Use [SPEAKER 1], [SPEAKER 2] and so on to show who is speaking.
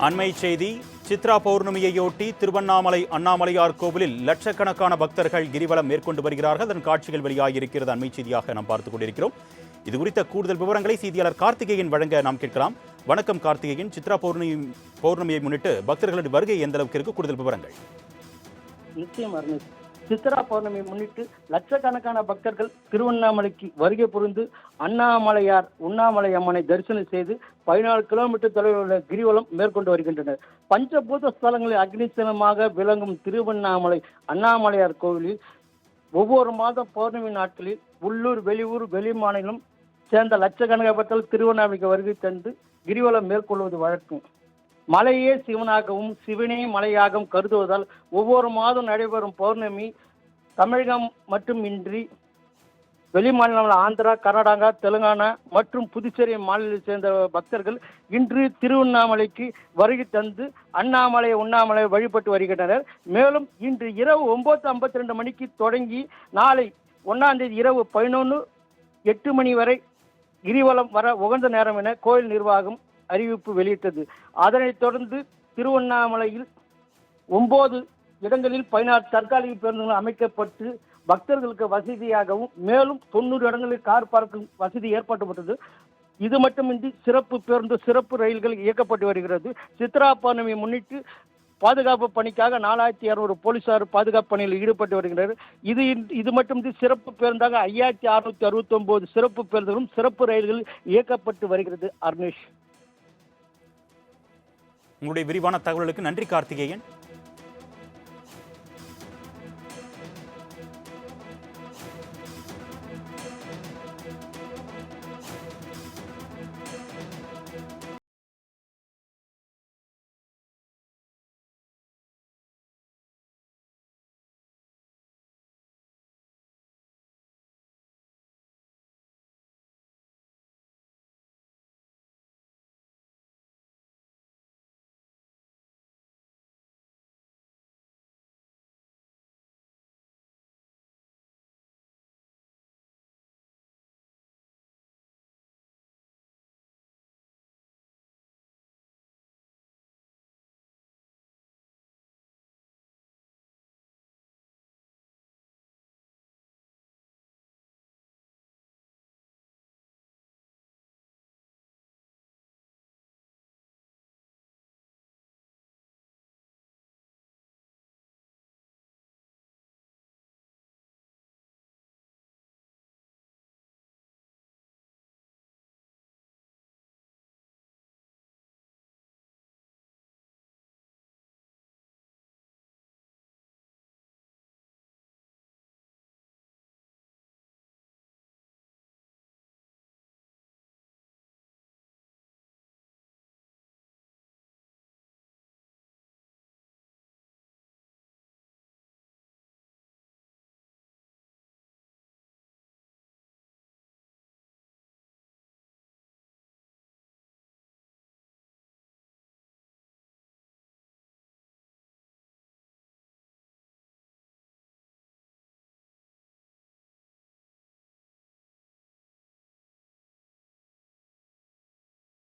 [SPEAKER 1] அண்மை செய்தி. சித்ரா பௌர்ணமியையொட்டி திருவண்ணாமலை அண்ணாமலையார் கோவிலில் லட்சக்கணக்கான பக்தர்கள் கிரிவலம் மேற்கொண்டு வருகிறார்கள். அதன் காட்சிகள் வெளியாகியிருக்கிறது. அண்மை செய்தியாக நாம் பார்த்துக் கொண்டிருக்கிறோம். இது குறித்த கூடுதல் விவரங்களை செய்தியாளர் கார்த்திகேயன் வழங்க நாம் கேட்கலாம். வணக்கம் கார்த்திகேயன். சித்ரா பௌர்ணமியை முன்னிட்டு பக்தர்களுடைய வருகை எந்த அளவுக்கு இருக்கு? கூடுதல் விவரங்கள்.
[SPEAKER 2] நிச்சயம் அருணேஷ். சித்ரா பௌர்ணமியை முன்னிட்டு லட்சக்கணக்கான பக்தர்கள் திருவண்ணாமலைக்கு வருகை புரிந்து அண்ணாமலையார் உண்ணாமலை அம்மனை தரிசனம் செய்து 14 கிலோமீட்டர் தொலைவில் உள்ள கிரிவலம் மேற்கொண்டு வருகின்றனர். பஞ்சபூத ஸ்தலங்களில் அக்னிஸ்தலமாக விளங்கும் திருவண்ணாமலை அண்ணாமலையார் கோவிலில் ஒவ்வொரு மாதம் பௌர்ணமி நாட்களில் உள்ளூர், வெளியூர், வெளி மாநிலம் சேர்ந்த லட்சக்கணக்கான பக்தர்கள் திருவண்ணாமலைக்கு வருகை தந்து கிரிவலம் மேற்கொள்வது வழக்கம். மலையே சிவனாகவும் சிவனே மலையாகவும் கருதுவதால் ஒவ்வொரு மாதம் நடைபெறும் பௌர்ணமி தமிழகம் மட்டுமின்றி வெளி மாநிலங்கள் ஆந்திரா, கர்நாடகா, தெலுங்கானா மற்றும் புதுச்சேரி மாநிலத்தை சேர்ந்த பக்தர்கள் இன்று திருவண்ணாமலைக்கு வருகை தந்து அண்ணாமலை உண்ணாமலை வழிபட்டு வருகின்றனர். மேலும் இன்று இரவு 9:52 மணிக்கு தொடங்கி நாளை 1ஆம் தேதி இரவு 11:08 மணி வரை கிரிவலம் வர உகந்த நேரம் என கோயில் நிர்வாகம் அறிவிப்பு வெளியிட்டது. அதனைத் தொடர்ந்து திருவண்ணாமலையில் 9 இடங்களில் 16 தற்காலிக பேருந்துகள் அமைக்கப்பட்டு பக்தர்களுக்கு வசதியாகவும் மேலும் 90 இடங்களில் கார் பார்க்கும் வசதி ஏற்படுத்தப்பட்டது. இது மட்டுமின்றி சிறப்பு பேருந்து, சிறப்பு ரயில்கள் இயக்கப்பட்டு வருகிறது. சித்ரா பௌர்ணமியை முன்னிட்டு பாதுகாப்பு பணிக்காக 4200 போலீசார் பாதுகாப்பு பணியில் ஈடுபட்டு வருகின்றனர். இது மட்டுமின்றி சிறப்பு பேருந்தாக 5669 சிறப்பு பேருந்துகளும் சிறப்பு ரயில்கள் இயக்கப்பட்டு வருகிறது. அர்னேஷ்,
[SPEAKER 1] உங்களுடைய விரிவான தகவலுக்கு நன்றி கார்த்திகேயன்.